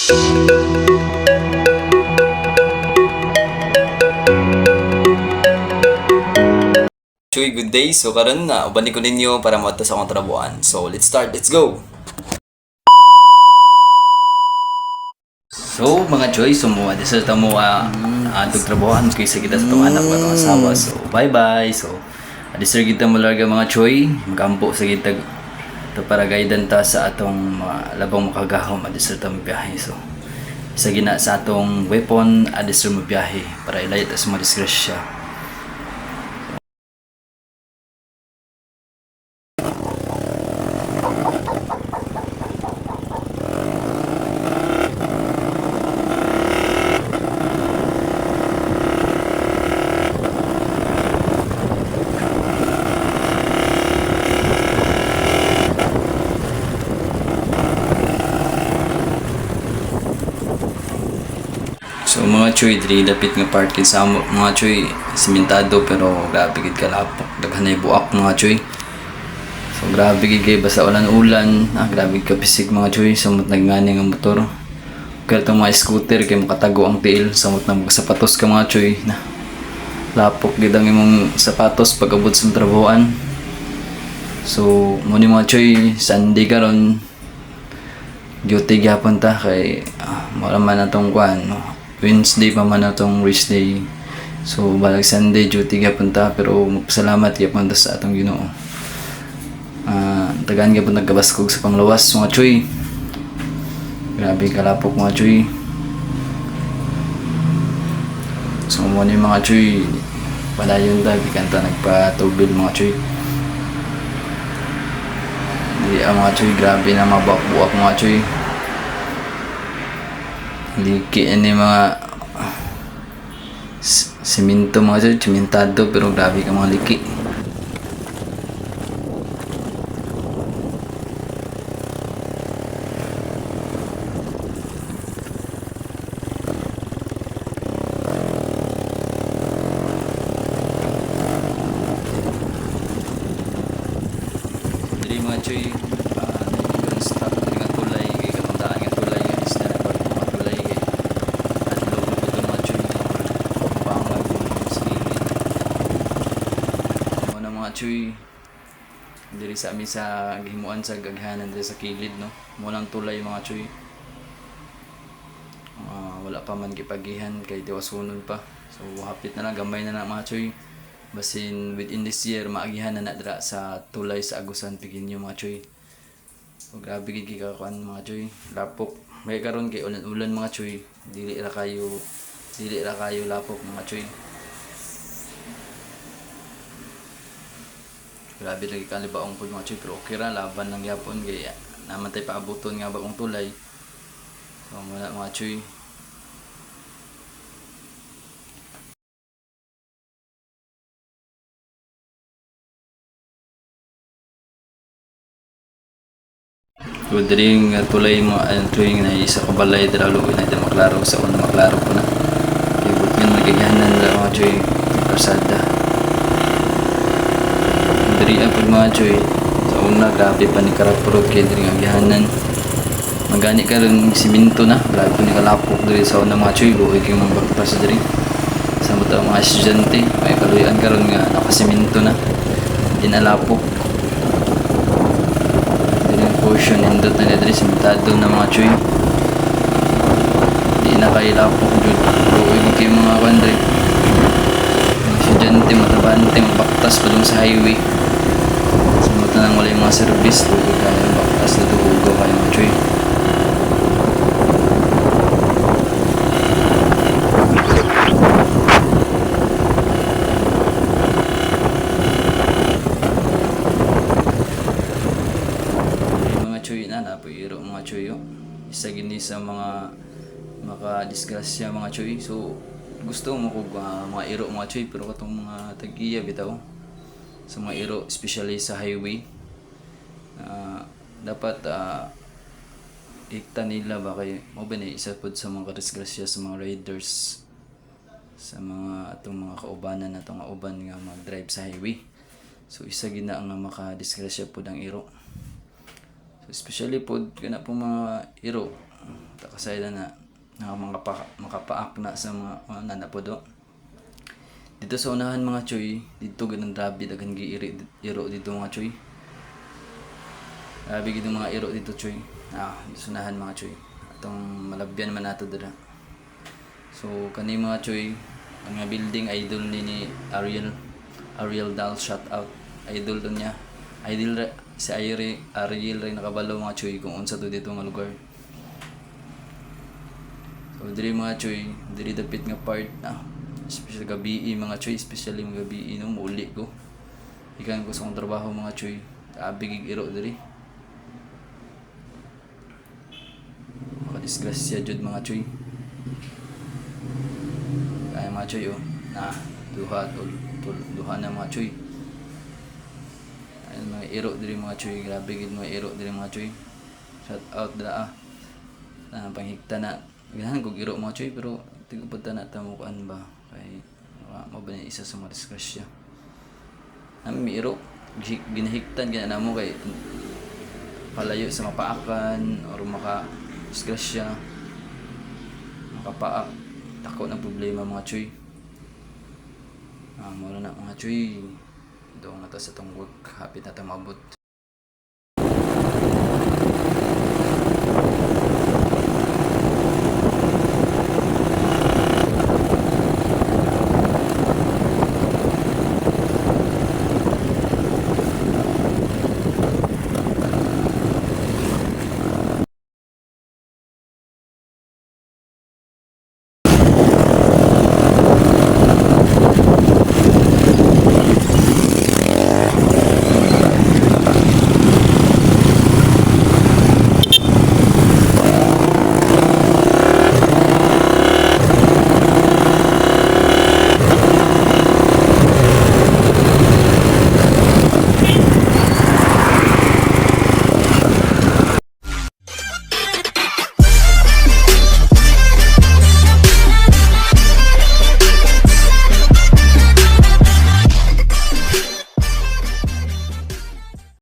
Chuy, good day. So karon na uban ko ninyo para moadto sa akong trabuhan. So let's start. Let's go. So mga Chuy, sumuha di sa tamo atog trabuhan kaysa kita sa tong anak nga tong asawa. So bye bye. So adi sir kita mo larga mga Chuy, magampo sa kita to para guidan ta sa atong mga labang makagahom adi sir ta biyahe. So isa gina sa atong weapon adi sir mo biyahe para ilayat sa mga disgrasya. So mga Choy, dili dapit nga part sa mga Choy, simentado pero grabe gid kalapok, daghan ay buak mga Choy. So grabe gid kay basa ulan-ulan, grabe ka pisig mga Choy, samot nagngani nga motor. Kaya itong mga scooter kay makatago ang tiil, samot na sapatos ka mga Choy na. Lapok gid ang imong sapatos pag abot sa trabahoan. So mo ni mga Choy, Sunday karon duty gyapon ta kay wala man atong kuan no. Wednesday pa man atong rest day. So balag Sunday duty gyapon ta pero magpasalamat gyapon ta sa atong Ginoo. Tagaan gyapon nagkabaskog sa panglawas mga Choy. Grabe kalapok mga Choy. So mo ni mga Choy, padayon ta gikan ta nagpatubil mga Choy. Hindi mga Choy, grabe na mabak-buak mga Choy. Liki ini mga simento mga Choy, simentado pero grabe ka mga liki. Jadi mga Choy, nagiging stop nga tulay kay katundaan nga tulay nga is na mga tulay kay adlaw na po mga Choy pangag sa gilid. Ano mga Choy, diri sa amin sa gihimuan sa gaghanan diri sa kilid no, mo lang tulay mga Choy. Wala pa man gipagihan kay diwasunon pa, so hapit na lang, gamay na na mga Choy. Basin within this year maagihan na dira sa tulay sa Agusan Piginyo mga Choy. So grabe gid kikakuan mga Choy, lapok. May karon kay ulan-ulan mga Choy, dili ra kayo lapok mga Choy. Grabe lagi kalibaong pud mga Choy, pero okay ra, laban lang yapon kay naman tay paabuton nga bagong tulay. So wala mga Choy. So diri nga tulay mo tuwing na isa ka balay dira luoy na di maklaro sa una maklaro ko na. Kay butgan magigyanan na mga Choy kasada. Diri apod mga Choy sa una grabe pa ni karapurod kay diri nga gihanan. Magani karon simento na, grabe ni kalapok diri sa una mga Choy, luoy kay mga baktas diri. Sa mga estudyante, may kaluyan karon nga nakasimento na. Dinalapok. Portion nindot na nidri simentado na mga Choy. Di na kailapok jud. Luoy kay mga kandre. Mga estudyante matabante mabaktas pa dun sa highway. Samot na nang wala yung mga service, luoy kayo baktas na dugo kayo mga Choy. Napairo mga Choy, isa gini sa mga makadisgrasya mga Choy. So gusto mo ko mga iro mga Choy, pero katong mga tagiya bitaw sa mga iro, especially sa highway, dapat ikta nila ba kay mo ba ni isa pod sa mga kadisgrasya sa mga riders, sa mga atong mga kaubanan natong nga uban nga mag-drive sa highway. So isa gina nga makadisgrasya pod ang iro. So especially pod kana po mga iro kasayda na makapaak na sa mga nanapodo. Dito sa unahan mga choy, dito ganun grabe daghan iro dito mga choy. Grabe gid mga iro dito choy. Dito sa unahan mga choy. Atong malabyan man nato dira. So kani mga choy, ang mga building idol ni Ariel Dal, shout out. Idol to niya. Si Ariel rin nakabalo mga choy kung unsa to dito nga lugar. So diri mga choy, diri dapit nga part especially gabi mga choy, especially mga gabi no muli ko. Ikan ko sa akong trabaho mga choy. Abig iro diri. Makadisgrasya jud mga choy. Kaya mga choy duha na mga choy. Ayun mga iro diri mga choy, grabe gid mga iro diri mga choy. Shout out dira panghikta na. Ganahan kog iro mga choy pero tigupad na tamukan ba kay mo ba isa sa mga disgrasya. May iro ginahiktan gina namo kay palayo sa mapaakan or disgrasya makapaak tako ng problema mga choy. Muna na mga choy, doon na to sa itong work, hapit na tayo maabot.